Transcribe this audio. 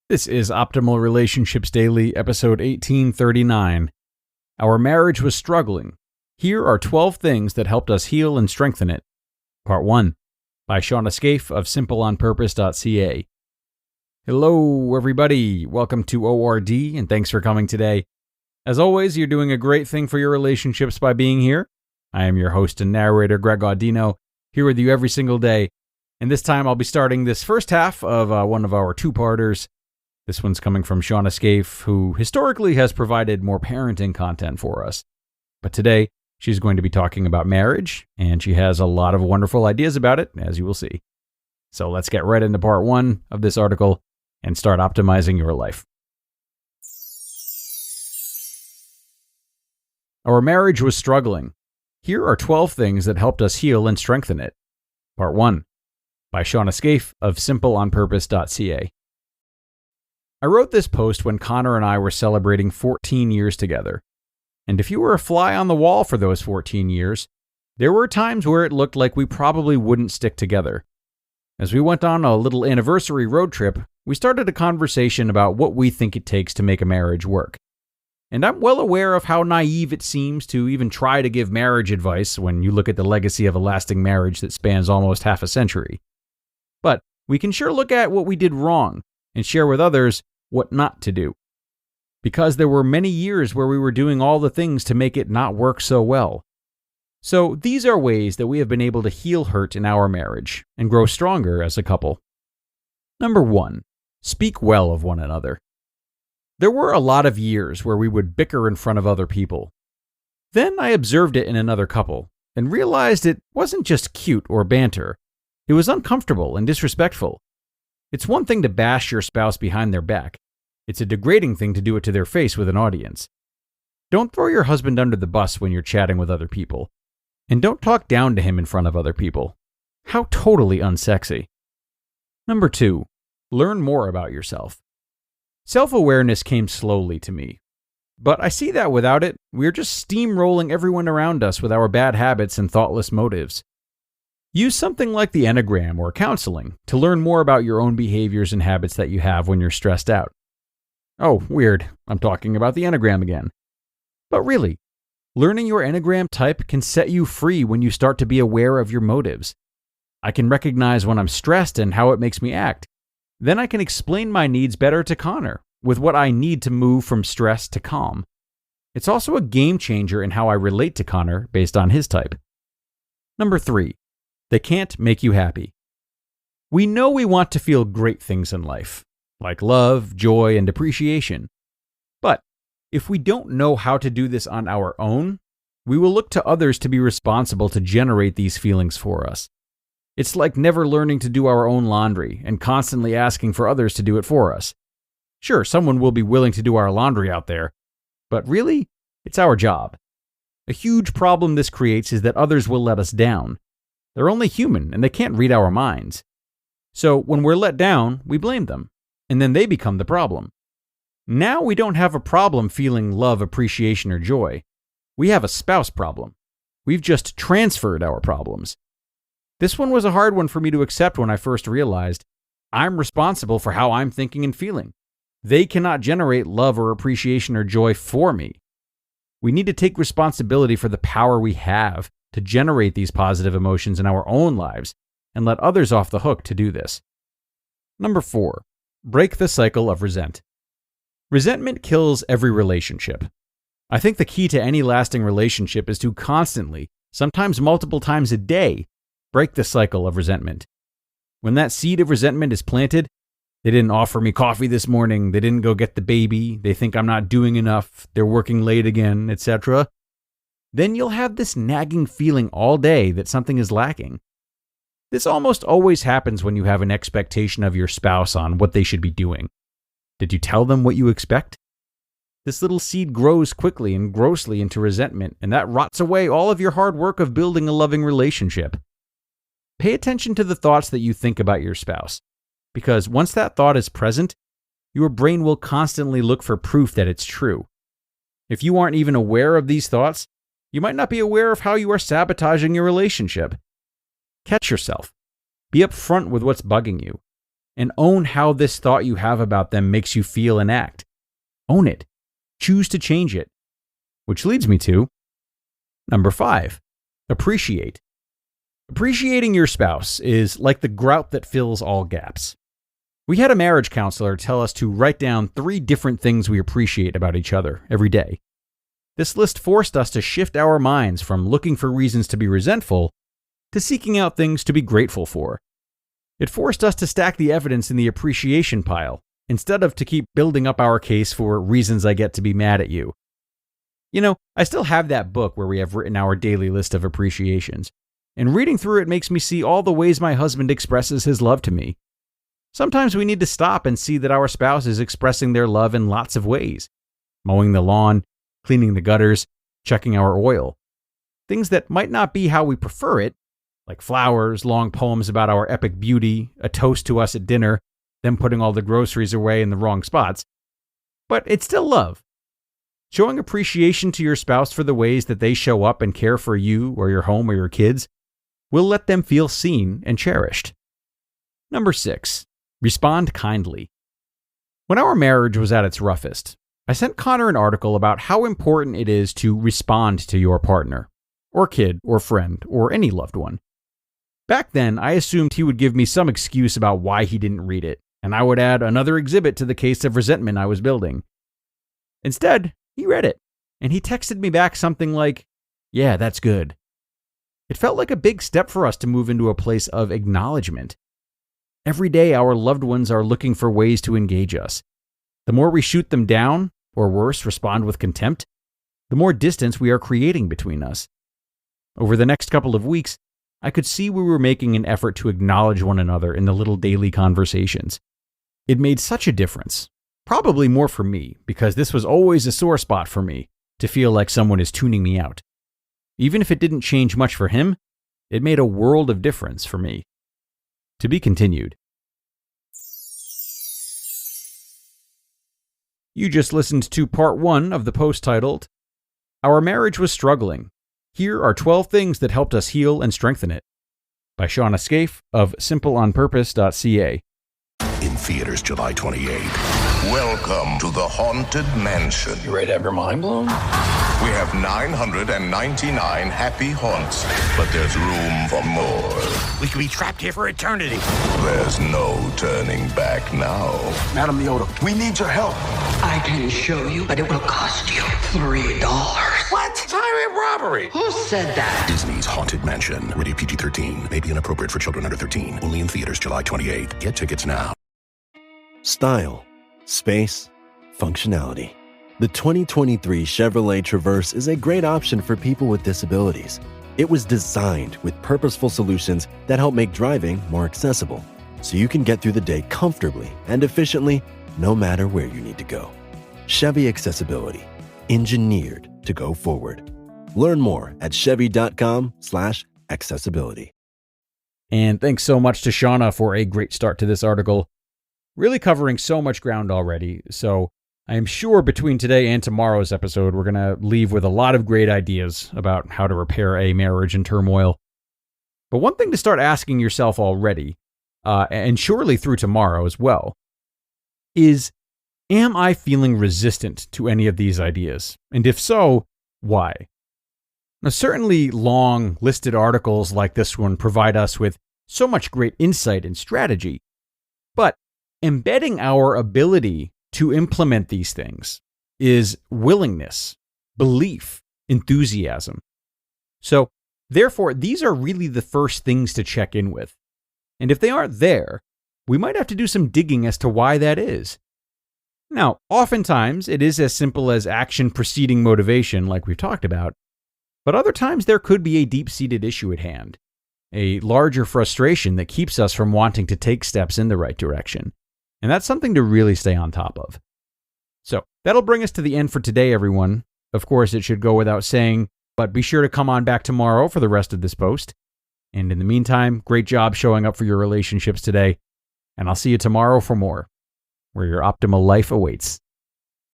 This is Optimal Relationships Daily, episode 1839. Our marriage was struggling. Here are 12 things that helped us heal and strengthen it. Part 1, by Shawna Scafe of simpleonpurpose.ca. Hello, everybody. Welcome to ORD, and thanks for coming today. As always, you're doing a great thing for your relationships by being here. I am your host and narrator, Greg Audino, here with you every single day. And this time I'll be starting this first half of one of our two-parters. This one's coming from Shawna Scafe, who historically has provided more parenting content for us. But today, she's going to be talking about marriage, and she has a lot of wonderful ideas about it, as you will see. So let's get right into part 1 of this article and start optimizing your life. Our marriage was struggling. Here are 12 things that helped us heal and strengthen it. Part 1, by Shawna Scafe of simpleonpurpose.ca. I wrote this post when Connor and I were celebrating 14 years together. And if you were a fly on the wall for those 14 years, there were times where it looked like we probably wouldn't stick together. As we went on a little anniversary road trip, we started a conversation about what we think it takes to make a marriage work. And I'm well aware of how naive it seems to even try to give marriage advice when you look at the legacy of a lasting marriage that spans almost half a century. But we can sure look at what we did wrong and share with others what not to do. Because there were many years where we were doing all the things to make it not work so well. So these are ways that we have been able to heal hurt in our marriage and grow stronger as a couple. Number 1, speak well of one another. There were a lot of years where we would bicker in front of other people. Then I observed it in another couple and realized it wasn't just cute or banter. It was uncomfortable and disrespectful. It's one thing to bash your spouse behind their back. It's a degrading thing to do it to their face with an audience. Don't throw your husband under the bus when you're chatting with other people. And don't talk down to him in front of other people. How totally unsexy. Number 2, learn more about yourself. Self-awareness came slowly to me. But I see that without it, we're just steamrolling everyone around us with our bad habits and thoughtless motives. Use something like the Enneagram or counseling to learn more about your own behaviors and habits that you have when you're stressed out. Oh, weird. I'm talking about the Enneagram again. But really, learning your Enneagram type can set you free when you start to be aware of your motives. I can recognize when I'm stressed and how it makes me act. Then I can explain my needs better to Connor with what I need to move from stress to calm. It's also a game changer in how I relate to Connor based on his type. Number 3, they can't make you happy. We know we want to feel great things in life, like love, joy, and appreciation. But if we don't know how to do this on our own, we will look to others to be responsible to generate these feelings for us. It's like never learning to do our own laundry and constantly asking for others to do it for us. Sure, someone will be willing to do our laundry out there, but really, it's our job. A huge problem this creates is that others will let us down. They're only human and they can't read our minds. So when we're let down, we blame them, and then they become the problem. Now we don't have a problem feeling love, appreciation, or joy. We have a spouse problem. We've just transferred our problems. This one was a hard one for me to accept when I first realized I'm responsible for how I'm thinking and feeling. They cannot generate love or appreciation or joy for me. We need to take responsibility for the power we have to generate these positive emotions in our own lives and let others off the hook to do this. Number 4, break the cycle of resentment. Resentment kills every relationship. I think the key to any lasting relationship is to constantly, sometimes multiple times a day, break the cycle of resentment. When that seed of resentment is planted, they didn't offer me coffee this morning, they didn't go get the baby, they think I'm not doing enough, they're working late again, etc. Then you'll have this nagging feeling all day that something is lacking. This almost always happens when you have an expectation of your spouse on what they should be doing. Did you tell them what you expect? This little seed grows quickly and grossly into resentment, and that rots away all of your hard work of building a loving relationship. Pay attention to the thoughts that you think about your spouse, because once that thought is present, your brain will constantly look for proof that it's true. If you aren't even aware of these thoughts, you might not be aware of how you are sabotaging your relationship. Catch yourself. Be upfront with what's bugging you. and own how this thought you have about them makes you feel and act. Own it. Choose to change it. Which leads me to number 5, appreciate. Appreciating your spouse is like the grout that fills all gaps. We had a marriage counselor tell us to write down 3 different things we appreciate about each other every day. This list forced us to shift our minds from looking for reasons to be resentful to seeking out things to be grateful for. It forced us to stack the evidence in the appreciation pile, instead of to keep building up our case for reasons I get to be mad at you. You know, I still have that book where we have written our daily list of appreciations, and reading through it makes me see all the ways my husband expresses his love to me. Sometimes we need to stop and see that our spouse is expressing their love in lots of ways. Mowing the lawn, cleaning the gutters, checking our oil. Things that might not be how we prefer it, like flowers, long poems about our epic beauty, a toast to us at dinner, them putting all the groceries away in the wrong spots. But it's still love. Showing appreciation to your spouse for the ways that they show up and care for you or your home or your kids will let them feel seen and cherished. Number 6, respond kindly. When our marriage was at its roughest, I sent Connor an article about how important it is to respond to your partner, or kid, or friend, or any loved one. Back then, I assumed he would give me some excuse about why he didn't read it, and I would add another exhibit to the case of resentment I was building. Instead, he read it, and he texted me back something like, "Yeah, that's good." It felt like a big step for us to move into a place of acknowledgement. Every day, our loved ones are looking for ways to engage us. The more we shoot them down, or worse, respond with contempt, the more distance we are creating between us. Over the next couple of weeks, I could see we were making an effort to acknowledge one another in the little daily conversations. It made such a difference, probably more for me, because this was always a sore spot for me, to feel like someone is tuning me out. Even if it didn't change much for him, it made a world of difference for me. To be continued. You just listened to part 1 of the post titled, "Our Marriage Was Struggling. Here are 12 things that helped us heal and strengthen it," by Shawna Scafe of simpleonpurpose.ca. In theaters July 28th. Welcome to the Haunted Mansion. You ready to have your mind blown? We have 999 happy haunts, but there's room for more. We could be trapped here for eternity. There's no turning back now. Madam Leota, we need your help. I can show you, but it will cost you $3. What? It's highway robbery. Who said that? Disney's Haunted Mansion. Rated PG-13. May be inappropriate for children under 13. Only in theaters July 28th. Get tickets now. Style, space, functionality. The 2023 Chevrolet Traverse is a great option for people with disabilities. It was designed with purposeful solutions that help make driving more accessible, so you can get through the day comfortably and efficiently no matter where you need to go. Chevy Accessibility, engineered to go forward. Learn more at chevy.com/accessibility. And thanks so much to Shawna for a great start to this article. Really covering so much ground already, so I am sure between today and tomorrow's episode, we're going to leave with a lot of great ideas about how to repair a marriage in turmoil. But one thing to start asking yourself already, and surely through tomorrow as well, is, am I feeling resistant to any of these ideas? And if so, why? Now, certainly long listed articles like this one provide us with so much great insight and strategy, but embedding our ability to implement these things is willingness, belief, enthusiasm. So, therefore, these are really the first things to check in with. And if they aren't there, we might have to do some digging as to why that is. Now, oftentimes, it is as simple as action preceding motivation, like we've talked about, but other times there could be a deep-seated issue at hand, a larger frustration that keeps us from wanting to take steps in the right direction. And that's something to really stay on top of. So that'll bring us to the end for today, everyone. Of course, it should go without saying, but be sure to come on back tomorrow for the rest of this post. And in the meantime, great job showing up for your relationships today. And I'll see you tomorrow for more, where your optimal life awaits.